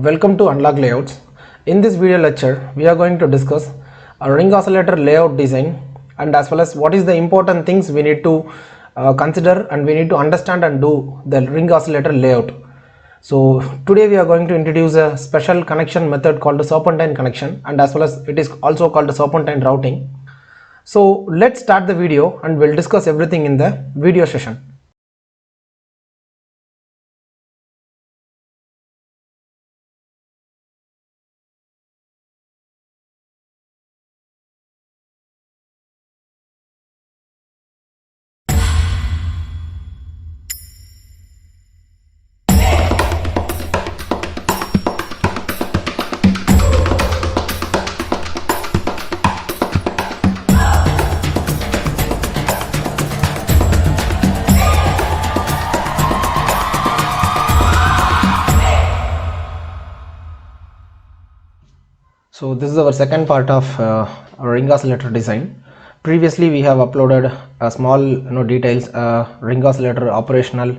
Welcome to Unlock Layouts. In this video lecture, we are going to discuss a ring oscillator layout design and as well as what is the important things we need to consider and we need to understand and do the ring oscillator layout. So today we are going to introduce a special connection method called the serpentine connection, and as well as it is also called the serpentine routing. So let's start the video and we'll discuss everything in the video session. So this is our second part of our ring oscillator design. Previously we have uploaded a small details ring oscillator operational,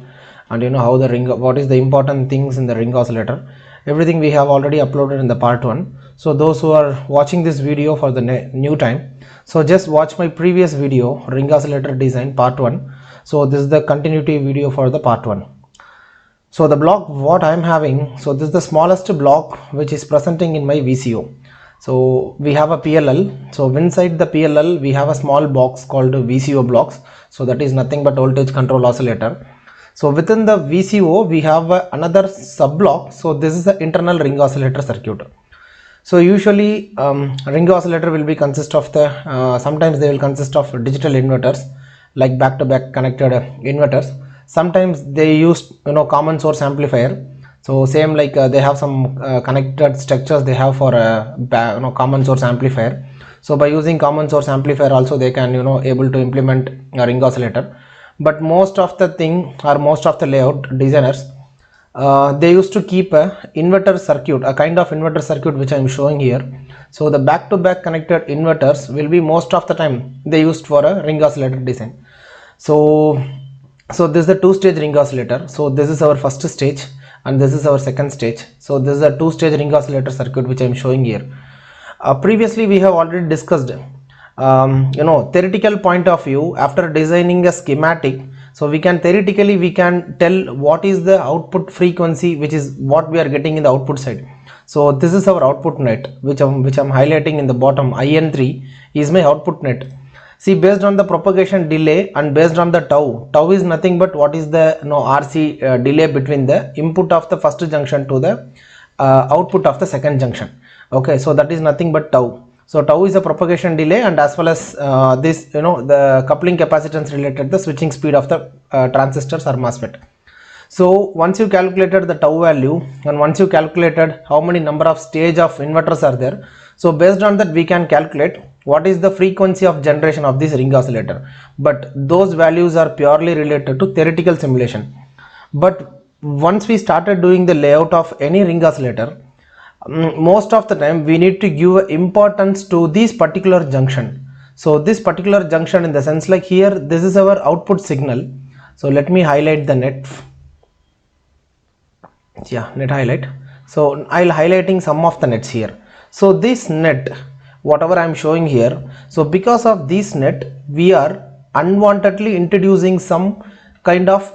and how the ring, what is the important things in the ring oscillator. Everything we have already uploaded in the part 1. So those who are watching this video for the new time, so just watch my previous video, ring oscillator design part 1. So this is the continuity video for the part 1. So the block what I am having, so this is the smallest block which is presenting in my VCO. So we have a PLL. So inside the PLL we have a small box called VCO blocks. So that is nothing but voltage control oscillator. So within the VCO we have another sub block. So this is the internal ring oscillator circuit. So usually ring oscillator will be consist of the sometimes they will consist of digital inverters, like back-to-back connected inverters. Sometimes they use common source amplifier. So same like they have some connected structures they have for a common source amplifier. So by using common source amplifier also they can able to implement a ring oscillator. But most of the thing, or most of the layout designers, they used to keep a inverter circuit, a kind of inverter circuit which I am showing here. So the back-to-back connected inverters will be most of the time they used for a ring oscillator design. So this is the two-stage ring oscillator. So this is our first stage and this is our second stage. So this is a two-stage ring oscillator circuit which I am showing here. Previously we have already discussed theoretical point of view. After designing a schematic, so we can theoretically tell what is the output frequency, which is what we are getting in the output side. So this is our output net, which I'm highlighting in the bottom. IN3 is my output net. See, based on the propagation delay and based on the tau is nothing but what is the RC delay between the input of the first junction to the output of the second junction. Okay, so that is nothing but tau. So tau is a propagation delay, and as well as this the coupling capacitance related the switching speed of the transistors or MOSFET. So once you calculated the tau value and once you calculated how many number of stage of inverters are there, so based on that we can calculate what is the frequency of generation of this ring oscillator. But those values are purely related to theoretical simulation. But once we started doing the layout of any ring oscillator, most of the time we need to give importance to this particular junction. So this particular junction, in the sense like here this is our output signal. So let me highlight the net. Net highlight. So I'll highlighting some of the nets here. So this net, whatever I am showing here, so because of this net we are unwantedly introducing some kind of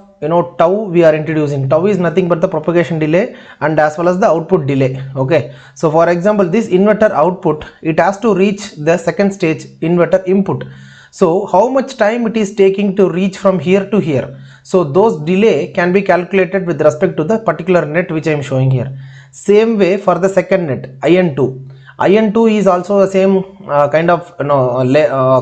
tau we are introducing. Tau is nothing but the propagation delay and as well as the output delay. Okay, so for example this inverter output, it has to reach the second stage inverter input. So how much time it is taking to reach from here to here, so those delay can be calculated with respect to the particular net which I am showing here. Same way for the second net, IN2 is also the same kind of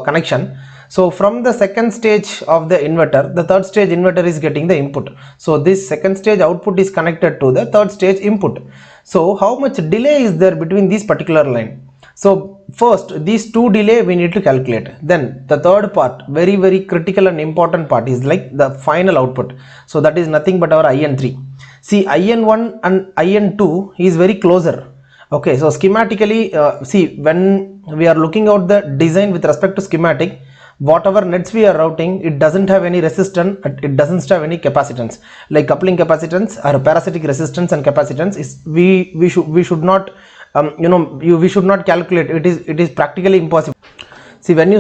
connection. So from the second stage of the inverter, the third stage inverter is getting the input. So this second stage output is connected to the third stage input. So how much delay is there between this particular line? So first these two delay we need to calculate. Then the third part, very very critical and important part, is like the final output. So that is nothing but our IN3. See, IN1 and IN2 is very closer. Okay, so schematically see, when we are looking out the design with respect to schematic, whatever nets we are routing, it doesn't have any resistance, it doesn't have any capacitance. Like coupling capacitance or parasitic resistance and capacitance is we should not we should not calculate. It is practically impossible. See, when we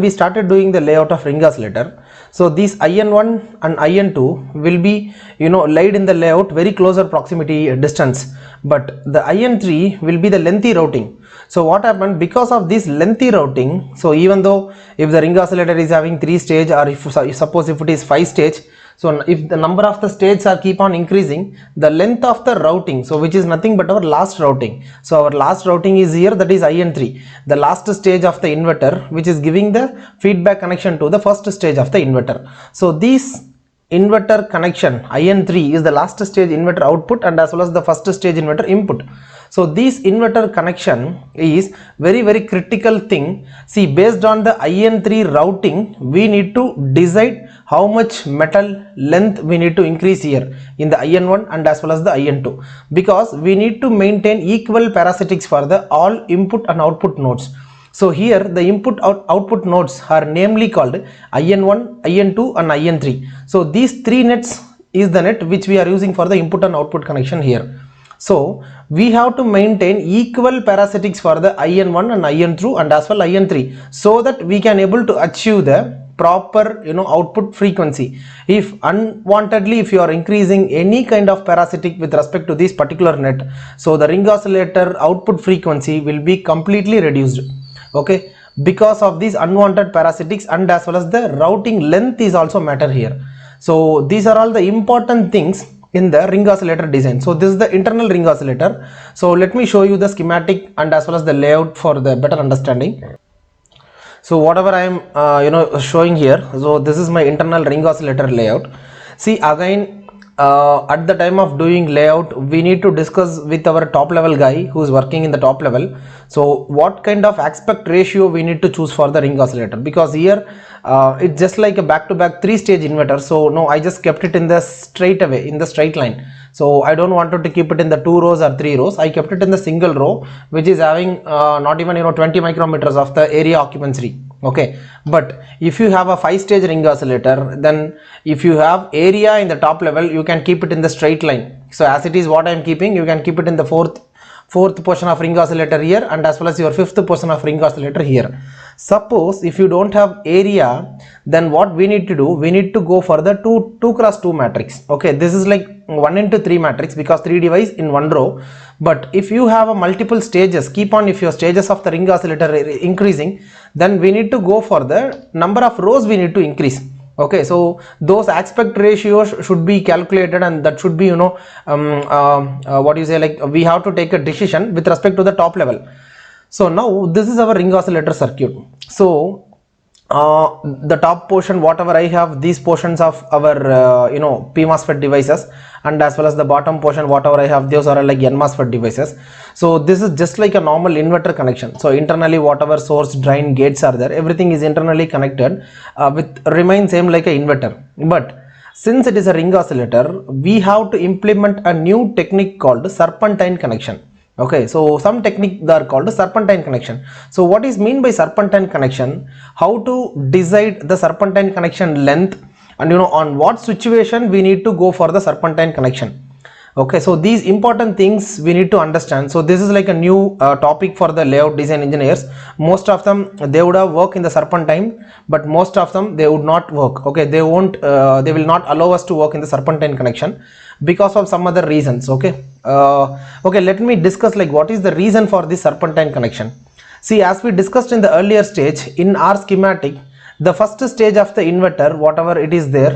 started doing the layout of ring oscillator, so these IN1 and IN2 will be laid in the layout very closer proximity distance, but the IN3 will be the lengthy routing. So what happened, because of this lengthy routing, so even though if the ring oscillator is having 3 stage, or if suppose if it is 5 stage, so if the number of the stages are keep on increasing, the length of the routing, so which is nothing but our last routing, so our last routing is here, that is IN3, the last stage of the inverter, which is giving the feedback connection to the first stage of the inverter. So this inverter connection IN3 is the last stage inverter output and as well as the first stage inverter input. So this inverter connection is very critical thing. See, based on the IN3 routing, we need to decide how much metal length we need to increase here in the IN1 and as well as the IN2, because we need to maintain equal parasitics for the all input and output nodes. So here the input output nodes are namely called IN1, IN2 and IN3. So these three nets is the net which we are using for the input and output connection here. So we have to maintain equal parasitics for the IN1 and IN2 and as well IN3, so that we can able to achieve the proper output frequency. If unwantedly if you are increasing any kind of parasitic with respect to this particular net, so the ring oscillator output frequency will be completely reduced, okay, because of these unwanted parasitics, and as well as the routing length is also matter here. So these are all the important things in the ring oscillator design. So this is the internal ring oscillator. So let me show you the schematic and as well as the layout for the better understanding. So whatever I am showing here, so this is my internal ring oscillator layout. See, again at the time of doing layout, we need to discuss with our top level guy who is working in the top level, so what kind of aspect ratio we need to choose for the ring oscillator, because here it's just like a back-to-back 3-stage inverter. So no, I just kept it in the straight away, in the straight line. So I don't want to keep it in the 2 rows or 3 rows. I kept it in the single row, which is having not even 20 micrometers of the area occupancy. Okay, but if you have a 5-stage ring oscillator, then if you have area in the top level, you can keep it in the straight line. So as it is what I am keeping, you can keep it in the fourth portion of ring oscillator here, and as well as your 5th portion of ring oscillator here. Suppose if you don't have area, then what we need to do, we need to go for the 2 cross 2 matrix. Okay, this is like 1 into 3 matrix, because 3 device in 1 row. But if you have a multiple stages, keep on, if your stages of the ring oscillator are increasing, then we need to go for the number of rows we need to increase. Okay, so those aspect ratios should be calculated, and that should be what you say, like we have to take a decision with respect to the top level. So now this is our ring oscillator circuit. So the top portion, whatever I have, these portions of our P MOSFET devices, and as well as the bottom portion, whatever I have, those are like N MOSFET devices. So this is just like a normal inverter connection. So internally, whatever source, drain, gates are there, everything is internally connected with remain same like a inverter. But since it is a ring oscillator, we have to implement a new technique called serpentine connection. Okay, so some technique that are called serpentine connection. So what is mean by serpentine connection? How to decide the serpentine connection length, and on what situation we need to go for the serpentine connection. Okay, so these important things we need to understand. So this is like a new topic for the layout design engineers. Most of them, they would have worked in the serpentine, but most of them they would not work. Okay, they won't they will not allow us to work in the serpentine connection because of some other reasons. Okay, okay, let me discuss like what is the reason for this serpentine connection. See, as we discussed in the earlier stage in our schematic, the first stage of the inverter, whatever it is there,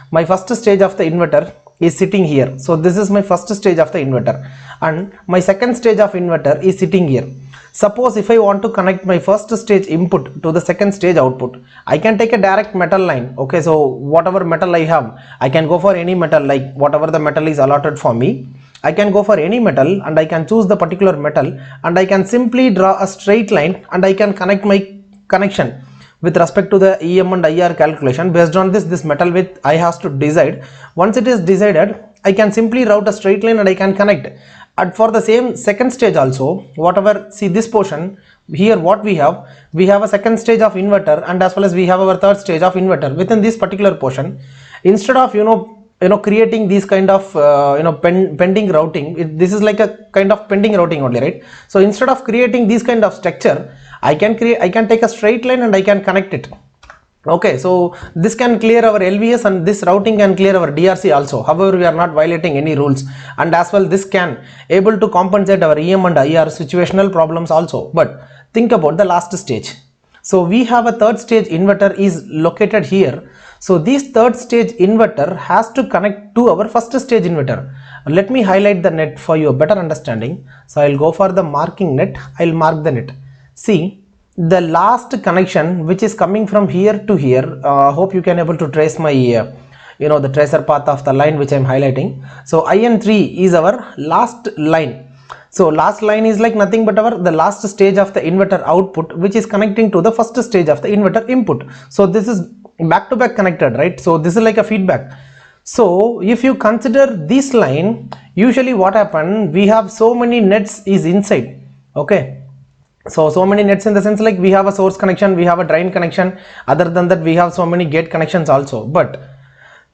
my first stage of the inverter is sitting here. So this is my first stage of the inverter, and my second stage of inverter is sitting here. Suppose if I want to connect my first stage input to the second stage output, I can take a direct metal line. Okay, so whatever metal I have, I can go for any metal, like whatever the metal is allotted for me, I can go for any metal, and I can choose the particular metal, and I can simply draw a straight line, and I can connect my connection with respect to the EM and IR calculation. Based on this metal width I have to decide. Once it is decided, I can simply route a straight line and I can connect. and for the same second stage also, whatever, see this portion here, what we have a second stage of inverter, and as well as we have our third stage of inverter within this particular portion. Instead of creating these kind of pending routing, this is like a kind of pending routing only, right? So instead of creating this kind of structure, I can take a straight line and I can connect it. Okay, so this can clear our LVS, and this routing can clear our DRC also. However, we are not violating any rules, and as well this can able to compensate our EM and IR situational problems also. But think about the last stage. So we have a third stage inverter is located here. So this third stage inverter has to connect to our first stage inverter. Let me highlight the net for your better understanding. So I'll go for the marking net. I'll mark the net. See, the last connection which is coming from here to here, hope you can able to trace my the tracer path of the line which I am highlighting. So IN3 is our last line. So last line is like nothing but the last stage of the inverter output, which is connecting to the first stage of the inverter input. So this is back to back connected, right? So this is like a feedback. So if you consider this line, usually what happen, we have so many nets is inside. Okay, so many nets in the sense like we have a source connection, we have a drain connection, other than that we have so many gate connections also. But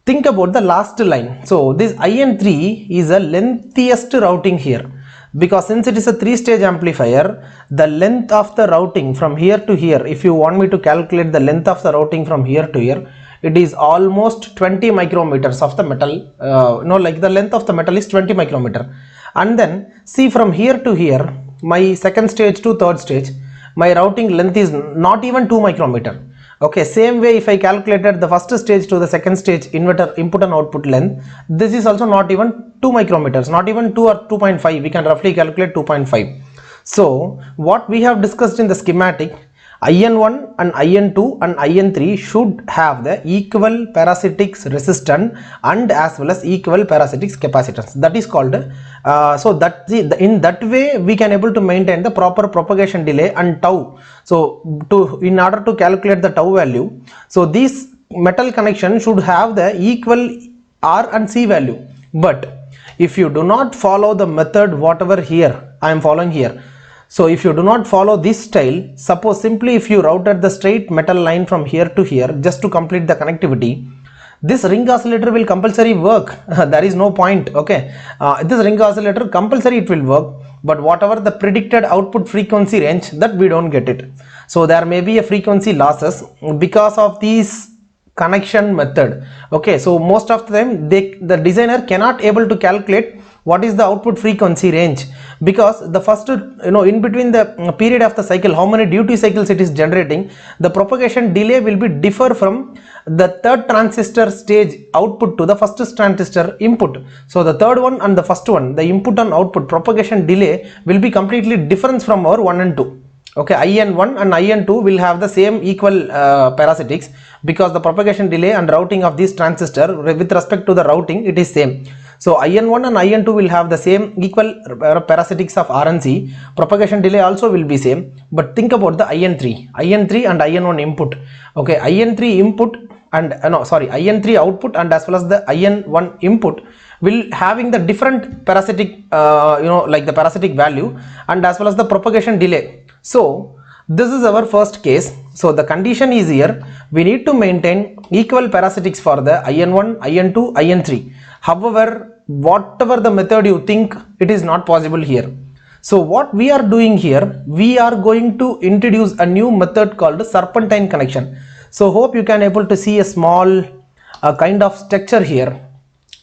think about the last line. So this IN3 is a lengthiest routing here, because since it is a 3-stage amplifier, the length of the routing from here to here, if you want me to calculate the length of the routing from here to here, it is almost 20 micrometers of the metal. Like the length of the metal is 20 micrometer. And then see, from here to here, my second stage to third stage, my routing length is not even 2 micrometer. Okay, same way if I calculated the first stage to the second stage inverter input and output length, this is also not even 2 micrometers, not even 2 or 2.5. We can roughly calculate 2.5. So what we have discussed in the schematic, IN1 and IN2 and IN3 should have the equal parasitics resistance and as well as equal parasitics capacitance. That is called so that in that way we can able to maintain the proper propagation delay and tau. So in order to calculate the tau value, so these metal connection should have the equal R and C value. But if you do not follow the method whatever here I am following here, so if you do not follow this style, suppose simply if you routed the straight metal line from here to here just to complete the connectivity, this ring oscillator will compulsory work. There is no point. Okay, this ring oscillator compulsory it will work, but whatever the predicted output frequency range, that we don't get it. So there may be a frequency losses because of these connection method. Okay, so most of the time the designer cannot able to calculate what is the output frequency range, because the first in between the period of the cycle, how many duty cycles it is generating, the propagation delay will be differ from the third transistor stage output to the first transistor input. So the third one and the first one, the input and output propagation delay will be completely different from our 1 and 2. Okay, IN1 and IN2 will have the same equal parasitics, because the propagation delay and routing of this transistor with respect to the routing, it is same. So IN1 and IN2 will have the same equal parasitics of R and C. Propagation delay also will be same. But think about the IN3 and IN1 input. Okay, IN3 input and IN3 output and as well as the IN1 input will having the different parasitic like the parasitic value and as well as the propagation delay. So this is our first case. So the condition is here, we need to maintain equal parasitics for the IN1, IN2, IN3. However, whatever the method you think, it is not possible here. So what we are doing here, we are going to introduce a new method called serpentine connection. So hope you can able to see a small kind of structure here.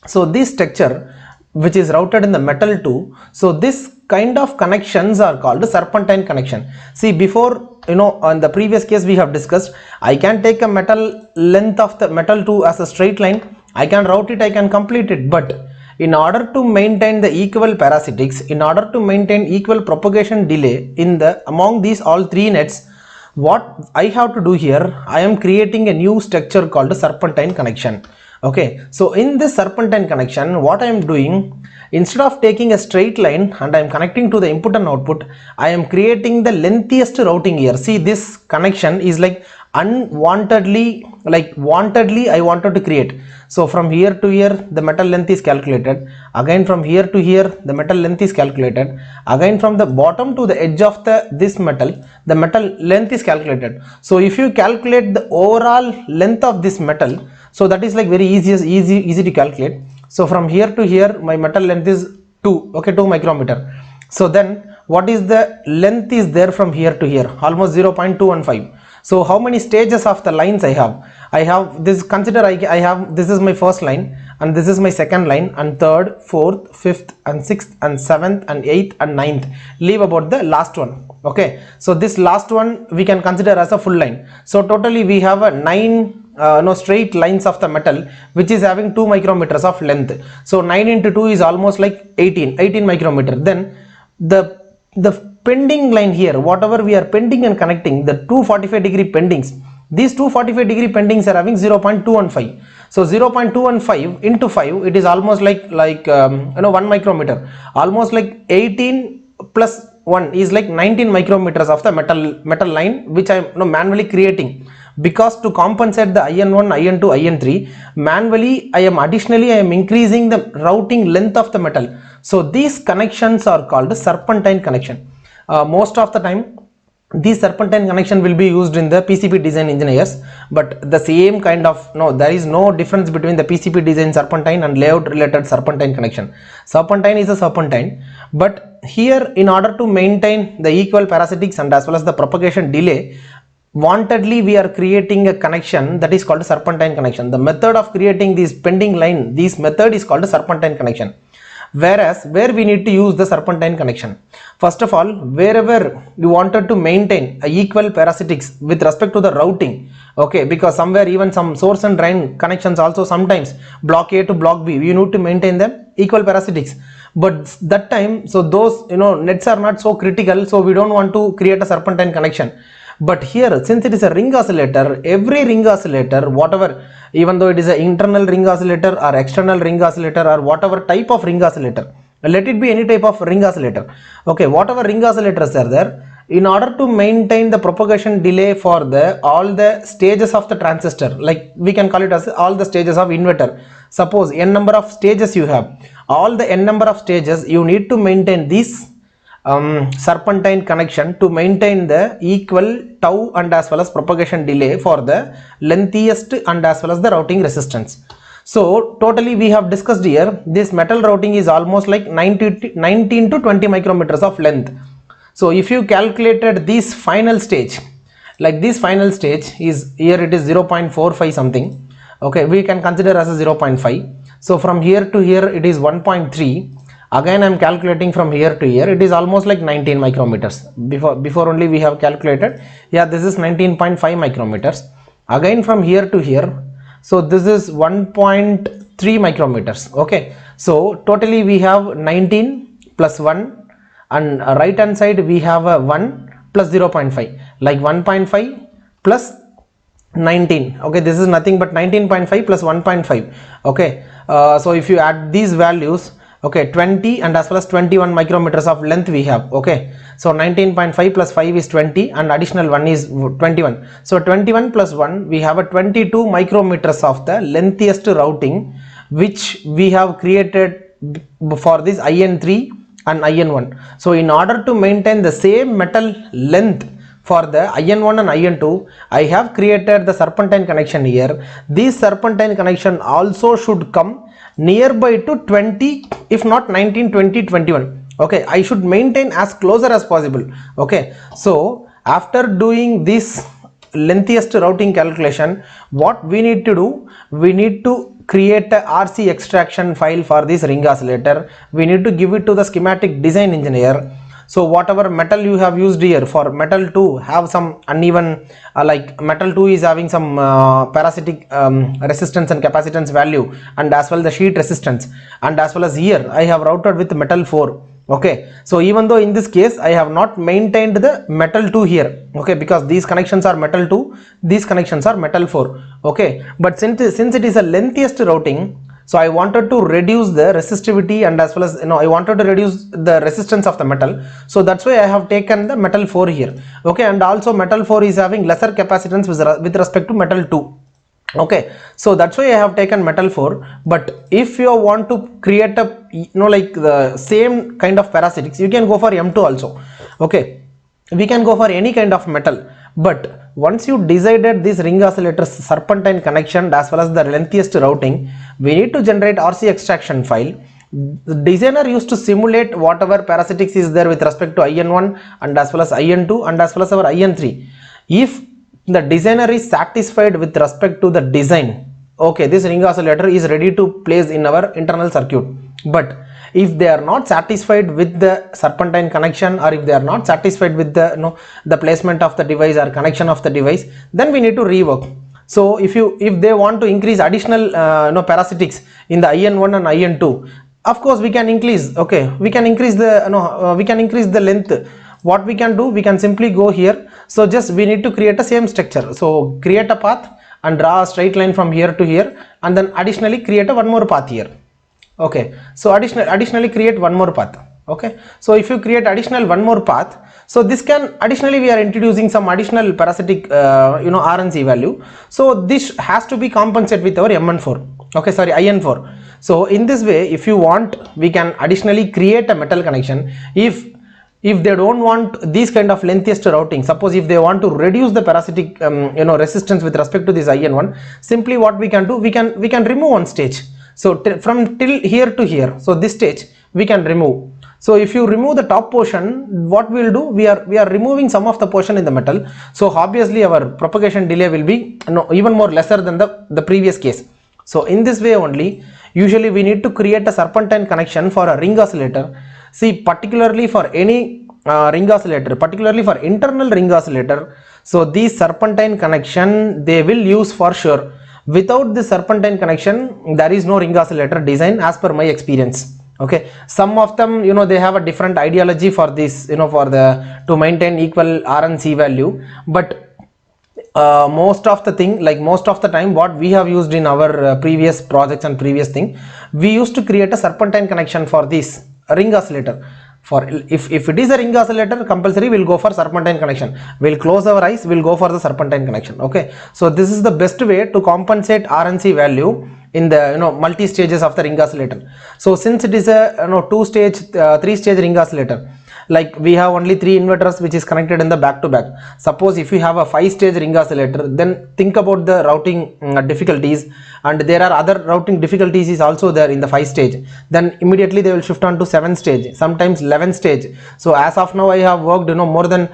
So this structure which is routed in the metal too, so this kind of connections are called serpentine connection. See, before on the previous case we have discussed, I can take a metal length of the metal too as a straight line, I can route it, I can complete it, but in order to maintain the equal parasitics, in order to maintain equal propagation delay in the among these all three nets, what I have to do here, I am creating a new structure called serpentine connection. Okay, so in this serpentine connection, what I am doing, instead of taking a straight line and I am connecting to the input and output, I am creating the lengthiest routing here. See, this connection is like unwantedly, like wantedly I wanted to create. So from here to here the metal length is calculated, again from here to here the metal length is calculated, again from the bottom to the edge of this metal the metal length is calculated. So if you calculate the overall length of this metal, so that is like very easy to calculate. So from here to here my metal length is 2, okay, 2 micrometer. So then what is the length is there from here to here? Almost 0.215. So how many stages of the lines I have? I have this, consider I have, this is my first line and this is my second line, and third, fourth, fifth and sixth and seventh and eighth and ninth. Leave about the last one. Okay, so this last one we can consider as a full line. So totally we have a 9 straight lines of the metal which is having 2 micrometers of length. So 9 into 2 is almost like 18 micrometer. Then the pending line here, whatever we are pending and connecting, the 245-degree pendings, these 245-degree pendings are having 0.215. So 0.215 into 5, it is almost like 1 micrometer, almost like 18 plus 1 is like 19 micrometers of the metal line which I am manually creating. Because to compensate the IN1, IN2, IN3, manually I am increasing the routing length of the metal. So these connections are called serpentine connection. Most of the time these serpentine connection will be used in the PCB design engineers, but the same kind of, there is no difference between the PCB design serpentine and layout related serpentine connection. Serpentine is a serpentine, but here in order to maintain the equal parasitics and as well as the propagation delay, wantedly we are creating a connection that is called a serpentine connection. The method of creating this pending line, this method is called a serpentine connection. Whereas where we need to use the serpentine connection, first of all, wherever you wanted to maintain a equal parasitics with respect to the routing, okay, because somewhere even some source and drain connections also sometimes block A to block B, you need to maintain them equal parasitics. But that time, so those nets are not so critical, so we don't want to create a serpentine connection. But here, since it is a ring oscillator, every ring oscillator, whatever, even though it is an internal ring oscillator or external ring oscillator or whatever type of ring oscillator, let it be any type of ring oscillator, okay, whatever ring oscillators are there, in order to maintain the propagation delay for all the stages of the transistor, like we can call it as all the stages of inverter. Suppose n number of stages you have, all the n number of stages you need to maintain this serpentine connection to maintain the equal tau and as well as propagation delay for the lengthiest and as well as the routing resistance. So totally we have discussed here, this metal routing is almost like 19 to 20 micrometers of length. So if you calculated this final stage, like this final stage is here, it is 0.45 something, okay, we can consider as a 0.5. So from here to here it is 1.3. Again I am calculating from here to here, it is almost like 19 micrometers. Before only we have calculated, yeah, this is 19.5 micrometers. Again from here to here, so this is 1.3 micrometers. Okay, so totally we have 19 plus 1, and right hand side we have a 1 plus 0.5, like 1.5 plus 19. Okay, this is nothing but 19.5 plus 1.5. okay, so if you add these values, okay, 20 and as well as 21 micrometers of length we have. Okay, so 19.5 plus 5 is 20 and additional 1 is 21. So 21 plus 1, we have a 22 micrometers of the lengthiest routing which we have created for this IN3 and IN1. So in order to maintain the same metal length for the IN1 and IN2, I have created the serpentine connection here. This serpentine connection also should come nearby to 20, if not 19, 20, 21. Okay, I should maintain as closer as possible. Okay, so after doing this lengthiest routing calculation, what we need to do, we need to create a RC extraction file for this ring oscillator. We need to give it to the schematic design engineer. So whatever metal you have used here, for metal 2 have some uneven, like metal 2 is having some parasitic resistance and capacitance value, and as well the sheet resistance, and as well as here I have routed with metal 4. Okay, so even though in this case I have not maintained the metal 2 here, okay, because these connections are metal 2, these connections are metal 4. Okay, but since it is a lengthiest routing, So I wanted to reduce the resistivity and as well as I wanted to reduce the resistance of the metal. So that's why I have taken the metal 4 here. Okay, and also metal 4 is having lesser capacitance with respect to metal 2. Okay, so that's why I have taken metal 4. But if you want to create a like the same kind of parasitics, you can go for M2 also. Okay, we can go for any kind of metal. But once you decided this ring oscillator's serpentine connection as well as the lengthiest routing, we need to generate RC extraction file. The designer used to simulate whatever parasitics is there with respect to IN1 and as well as IN2 and as well as our IN3. If the designer is satisfied with respect to the design, okay, this ring oscillator is ready to place in our internal circuit. But if they are not satisfied with the serpentine connection, or if they are not satisfied with the the placement of the device or connection of the device, then we need to rework. So if they want to increase additional parasitics in the IN1 and IN2, of course we can increase. Okay, we can increase the we can increase the length. What we can do, we can simply go here. So just we need to create a same structure. So create a path and draw a straight line from here to here, and then additionally create a one more path here. Okay, so additionally create one more path. Okay, so if you create additional one more path, so this can additionally we are introducing some additional parasitic RNC value. So this has to be compensated with our MN4. Okay, sorry, IN4. So in this way, if you want, we can additionally create a metal connection. If they don't want these kind of lengthiest routing, suppose if they want to reduce the parasitic resistance with respect to this IN1, simply what we can do, we can remove one stage. So from till here to here, so this stage we can remove. So if you remove the top portion, what we will do, we are removing some of the portion in the metal. So obviously our propagation delay will be even more lesser than the previous case. So in this way only, usually we need to create a serpentine connection for a ring oscillator. See, particularly for any ring oscillator, particularly for internal ring oscillator, so these serpentine connection they will use for sure. Without the serpentine connection, there is no ring oscillator design as per my experience. Okay, some of them they have a different ideology for this, to maintain equal RNC value, but most of the time what we have used in our previous projects and previous thing, we used to create a serpentine connection for this ring oscillator. For if it is a ring oscillator, compulsory we'll go for serpentine connection. We'll close our eyes, we'll go for the serpentine connection. Okay, so this is the best way to compensate RNC value in the multi stages of the ring oscillator. So since it is a 3-stage ring oscillator, like we have only 3 inverters which is connected in the back to back. Suppose if you have a 5-stage ring oscillator, then think about the routing difficulties, and there are other routing difficulties is also there in the 5-stage. Then immediately they will shift on to 7-stage, sometimes 11-stage. So as of now I have worked more than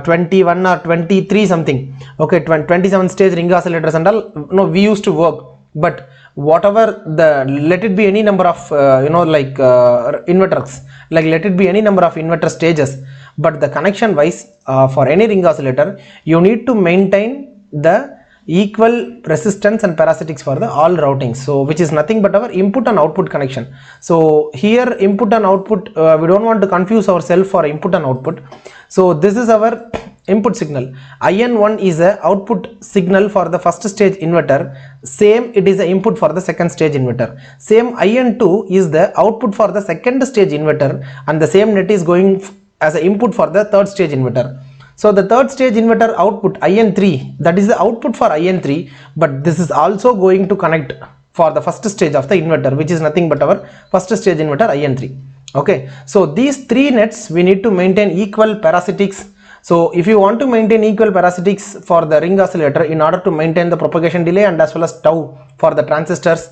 21 or 23 something, okay, 27-stage ring oscillators and all we used to work. But whatever let it be any number of inverters, like let it be any number of inverter stages, but the connection wise for any ring oscillator, you need to maintain the equal resistance and parasitics for the all routings, so which is nothing but our input and output connection. So here input and output, we don't want to confuse ourselves for input and output. So this is our input signal. IN1 is a output signal for the first stage inverter, same it is a input for the second stage inverter. Same IN2 is the output for the second stage inverter, and the same net is going as an input for the third stage inverter. So the third stage inverter output IN3, that is the output for IN3, but this is also going to connect for the first stage of the inverter, which is nothing but our first stage inverter IN3. Okay, so these 3 nets we need to maintain equal parasitics. So if you want to maintain equal parasitics for the ring oscillator, in order to maintain the propagation delay and as well as tau for the transistors,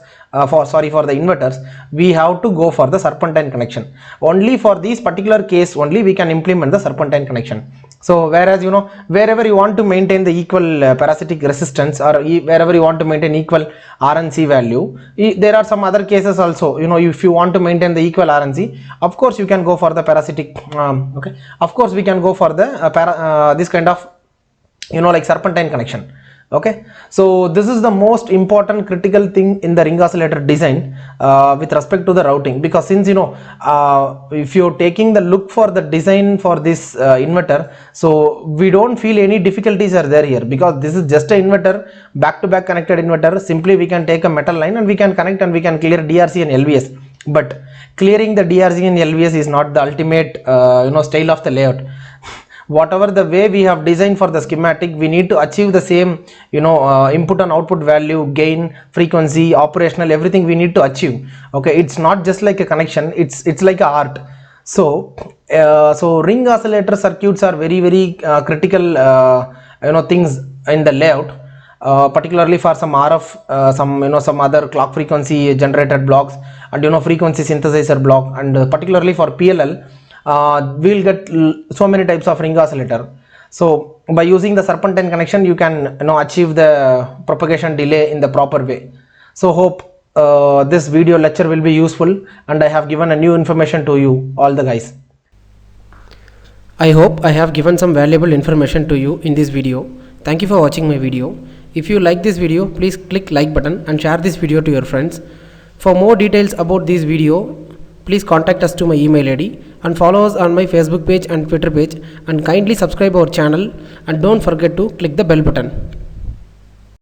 for the inverters, we have to go for the serpentine connection. Only for this particular case only we can implement the serpentine connection. So whereas wherever you want to maintain the equal parasitic resistance, or wherever you want to maintain equal RNC value, there are some other cases also. If you want to maintain the equal RNC, of course you can go for the parasitic. Of course we can go for the this kind of like serpentine connection. Okay, so this is the most important critical thing in the ring oscillator design with respect to the routing, because since if you're taking the look for the design for this inverter, so we don't feel any difficulties are there here, because this is just a inverter, back to back connected inverter. Simply we can take a metal line and we can connect and we can clear DRC and LVS. But clearing the DRC and LVS is not the ultimate style of the layout. Whatever the way we have designed for the schematic, we need to achieve the same input and output value, gain, frequency, operational, everything we need to achieve. Okay, it's not just like a connection, it's like a art. So ring oscillator circuits are very critical things in the layout, particularly for some RF, some other clock frequency generated blocks, and frequency synthesizer block, and particularly for PLL, we'll get so many types of ring oscillator. So by using the serpentine connection, you can achieve the propagation delay in the proper way. So hope this video lecture will be useful, and I have given a new information to you all the guys. I hope I have given some valuable information to you in this video. Thank you for watching my video. If you like this video, please click like button and share this video to your friends. For more details about this video, please contact us to my email ID and follow us on my Facebook page and Twitter page, and kindly subscribe our channel, and don't forget to click the bell button.